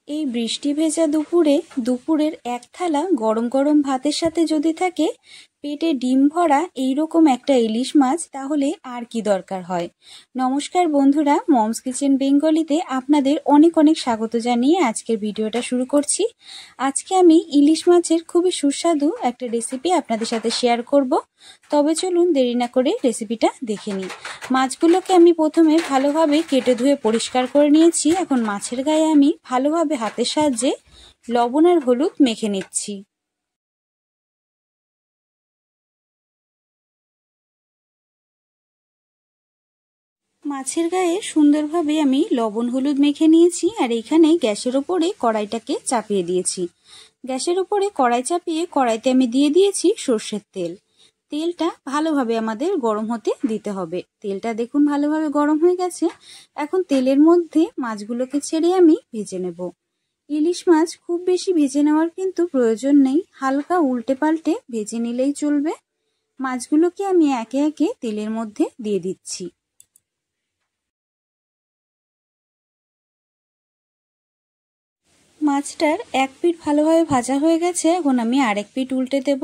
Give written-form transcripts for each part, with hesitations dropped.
এই বৃষ্টি ভেজা দুপুরের এক থালা গরম গরম ভাতের সাথে যদি থাকে পেটে ডিম ভরা এইরকম একটা ইলিশ মাছ, তাহলে আর কি দরকার হয়। নমস্কার বন্ধুরা, মমস কিচেন বেঙ্গলিতে আপনাদের অনেক অনেক স্বাগত জানিয়ে আজকের ভিডিওটা শুরু করছি। আজকে আমি ইলিশ মাছের খুবই সুস্বাদু একটা রেসিপি আপনাদের সাথে শেয়ার করব। তবে চলুন দেরি না করে রেসিপিটা দেখে নিই। মাছগুলোকে আমি প্রথমে ভালোভাবে কেটে ধুয়ে পরিষ্কার করে নিয়েছি। এখন মাছের গায়ে আমি ভালোভাবে হাতের সাহায্যে লবণ আর হলুদ মেখে নিচ্ছি। মাছের গায়ে সুন্দরভাবে আমি লবণ হলুদ মেখে নিয়েছি। আর এখানে গ্যাসের ওপরে কড়াইটাকে চাপিয়ে দিয়েছি। গ্যাসের ওপরে কড়াই চাপিয়ে কড়াইতে আমি দিয়ে দিয়েছি সর্ষের তেল। তেলটা ভালোভাবে আমাদের গরম হতে দিতে হবে। তেলটা দেখুন ভালোভাবে গরম হয়ে গেছে। এখন তেলের মধ্যে মাছগুলোকে ছেড়ে আমি ভেজে নেব। ইলিশ মাছ খুব বেশি ভেজে নেওয়ার কিন্তু প্রয়োজন নেই, হালকা উল্টে পাল্টে ভেজে নিলেই চলবে। মাছগুলোকে আমি একে একে তেলের মধ্যে দিয়ে দিচ্ছি। মাছটার এক পিঠ ভালোভাবে ভাজা হয়ে গেছে, এখন আমি আরেক পিঠ উল্টে দেব।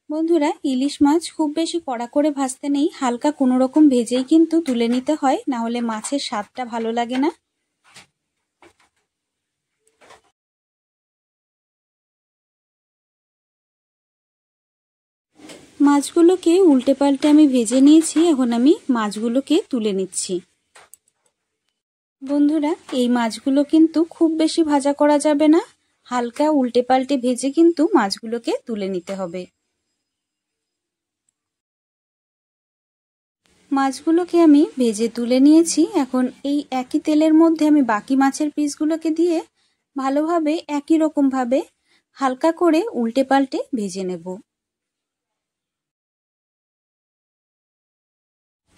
বন্ধুরা, ইলিশ মাছ খুব বেশি কড়া করে ভাজতে নেই, হালকা কোনো রকম ভেজেই কিন্তু তুলে নিতে হয়, না হলে মাছের স্বাদটা ভালো লাগে না। মাছগুলোকে উল্টে পাল্টে আমি ভেজে নিয়েছি। এখন আমি মাছগুলোকে তুলে নিচ্ছি। বন্ধুরা, এই মাছগুলো কিন্তু খুব বেশি ভাজা করা যাবে না, হালকা উল্টে পাল্টে ভেজে কিন্তু মাছগুলোকে তুলে নিতে হবে। মাছগুলোকে আমি ভেজে তুলে নিয়েছি। এখন এই একই তেলের মধ্যে আমি বাকি মাছের পিসগুলোকে দিয়ে ভালোভাবে একই রকম ভাবে হালকা করে উল্টে পাল্টে ভেজে নেব।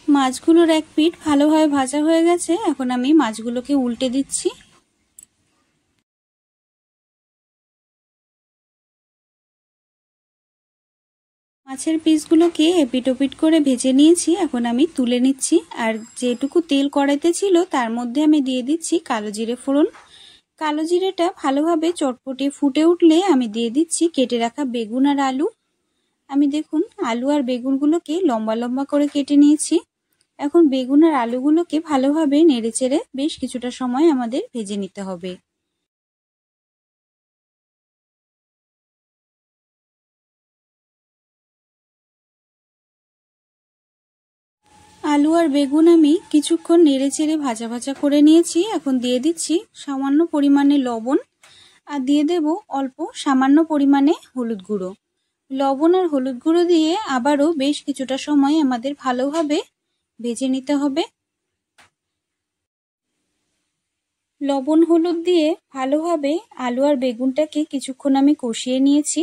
মাছগুলোর এক পিঠ ভালোভাবে ভাজা হয়ে গেছে, এখন আমি মাছগুলোকে উল্টে দিচ্ছি। মাছের পিসগুলোকে এপিট ওপিট করে ভেজে নিয়েছি। এখন আমি তুলে নিচ্ছি। আর যেটুকু তেল কড়াইতে ছিল তার মধ্যে আমি দিয়ে দিচ্ছি কালো জিরে ফোড়ন। কালো জিরেটা ভালোভাবে চটপটে ফুটে উঠলে আমি দিয়ে দিচ্ছি কেটে রাখা বেগুন আর আলু। আমি দেখুন আলু আর বেগুনগুলোকে লম্বা লম্বা করে কেটে নিয়েছি। এখন বেগুন আর আলুগুলোকে ভালোভাবে নেড়েচেড়ে বেশ কিছুটা সময় আমাদের ভেজে নিতে হবে। আলু আর বেগুন আমি কিছুক্ষণ নেড়েচেড়ে ভাজা ভাজা করে নিয়েছি। এখন দিয়ে দিচ্ছি সামান্য পরিমাণে লবণ আর দিয়ে দেব অল্প সামান্য পরিমাণে হলুদ গুঁড়ো। লবণ আর হলুদ গুঁড়ো দিয়ে আবারও বেশ কিছুটা সময় আমাদের ভালোভাবে ভেজে নিতে হবে। লবণ হলুদ দিয়ে ভালোভাবে আলু আর বেগুনটাকে কিছুক্ষণ আমি কষিয়ে নিয়েছি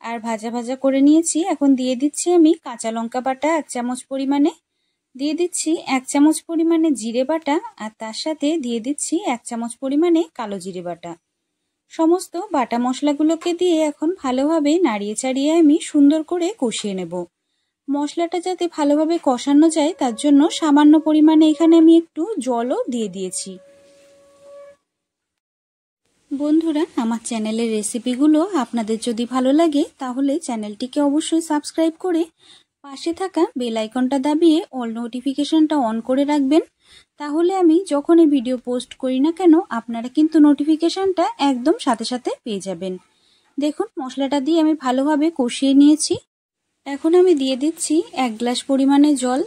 আর ভাজা ভাজা করে নিয়েছি। এখন দিয়ে দিচ্ছি আমি কাঁচা লঙ্কা বাটা 1 চামচ পরিমাণে, দিয়ে দিচ্ছি 1 চামচ পরিমাণে জিরে বাটা, আর তার সাথে দিয়ে দিচ্ছি 1 চামচ পরিমাণে কালো জিরে বাটা। সমস্ত বাটা মশলাগুলোকে দিয়ে এখন ভালোভাবে নাড়িয়ে চাড়িয়ে আমি সুন্দর করে কষিয়ে নেব। মশলাটা যাতে ভালোভাবে কষানো যায় তার জন্য সামান্য পরিমাণে এখানে আমি একটু জলও দিয়ে দিয়েছি। বন্ধুরা, আমার চ্যানেলের রেসিপিগুলো আপনাদের যদি ভালো লাগে তাহলে চ্যানেলটিকে অবশ্যই সাবস্ক্রাইব করে পাশে থাকা বেল আইকনটা দাবিয়ে অল নোটিফিকেশনটা অন করে রাখবেন। তাহলে আমি যখনই ভিডিও পোস্ট করি না কেন আপনারা কিন্তু নোটিফিকেশনটা একদম সাথে সাথে পেয়ে যাবেন। দেখুন মশলাটা দিয়ে আমি ভালোভাবে কষিয়ে নিয়েছি। এখন আমি দিয়ে দিচ্ছি 1 গ্লাস পরিমাণে জল।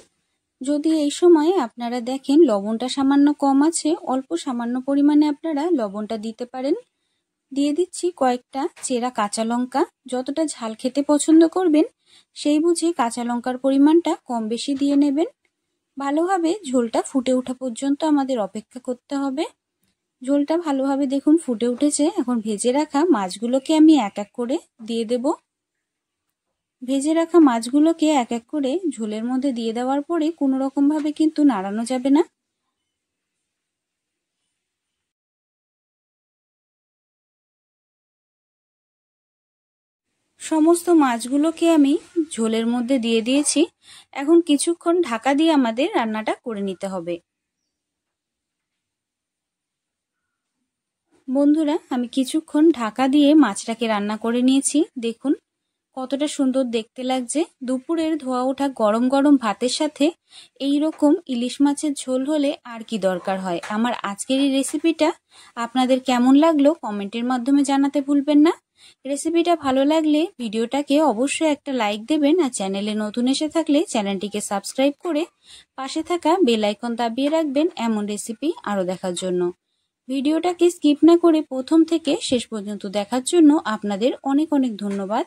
যদি এই সময় আপনারা দেখেন লবণটা সামান্য কম আছে, অল্প সামান্য পরিমাণে আপনারা লবণটা দিতে পারেন। দিয়ে দিচ্ছি কয়েকটা চেরা কাঁচা লঙ্কা। যতটা ঝাল খেতে পছন্দ করবেন সেই বুঝে কাঁচা লঙ্কার পরিমাণটা কম বেশি দিয়ে নেবেন। ভালোভাবে ঝোলটা ফুটে ওঠা পর্যন্ত আমাদের অপেক্ষা করতে হবে। ঝোলটা ভালোভাবে দেখুন ফুটে উঠেছে। এখন ভেজে রাখা মাছগুলোকে আমি এক এক করে দিয়ে দেব। ভেজে রাখা মাছগুলোকে এক এক করে ঝোলের মধ্যে দিয়ে দেওয়ার পরে কোনো রকম ভাবে কিন্তু নাড়ানো যাবে না। সমস্ত মাছগুলোকে আমি ঝোলের মধ্যে দিয়ে দিয়েছি। এখন কিছুক্ষণ ঢাকা দিয়ে আমাদের রান্নাটা করে নিতে হবে। বন্ধুরা, আমি কিছুক্ষণ ঢাকা দিয়ে মাছটাকে রান্না করে নিয়েছি। দেখুন কতটা সুন্দর দেখতে লাগছে। দুপুরের ধোয়া ওঠা গরম গরম ভাতের সাথে এই রকম ইলিশ মাছের ঝোল হলে আর কি দরকার হয়। আমার আজকের এই রেসিপিটা আপনাদের কেমন লাগলো কমেন্টের মাধ্যমে জানাতে ভুলবেন না। রেসিপিটা ভালো লাগলে ভিডিওটাকে অবশ্যই একটা লাইক দেবেন, আর চ্যানেলে নতুন এসে থাকলে চ্যানেলটিকে সাবস্ক্রাইব করে পাশে থাকা বেল আইকন দাবিয়ে রাখবেন এমন রেসিপি আরও দেখার জন্য। ভিডিওটাকে স্কিপ না করে প্রথম থেকে শেষ পর্যন্ত দেখার জন্য আপনাদের অনেক অনেক ধন্যবাদ।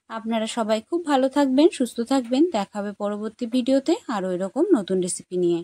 আপনারা সবাই খুব ভালো থাকবেন, সুস্থ থাকবেন। দেখা হবে পরবর্তী ভিডিওতে আরও এরকম নতুন রেসিপি নিয়ে।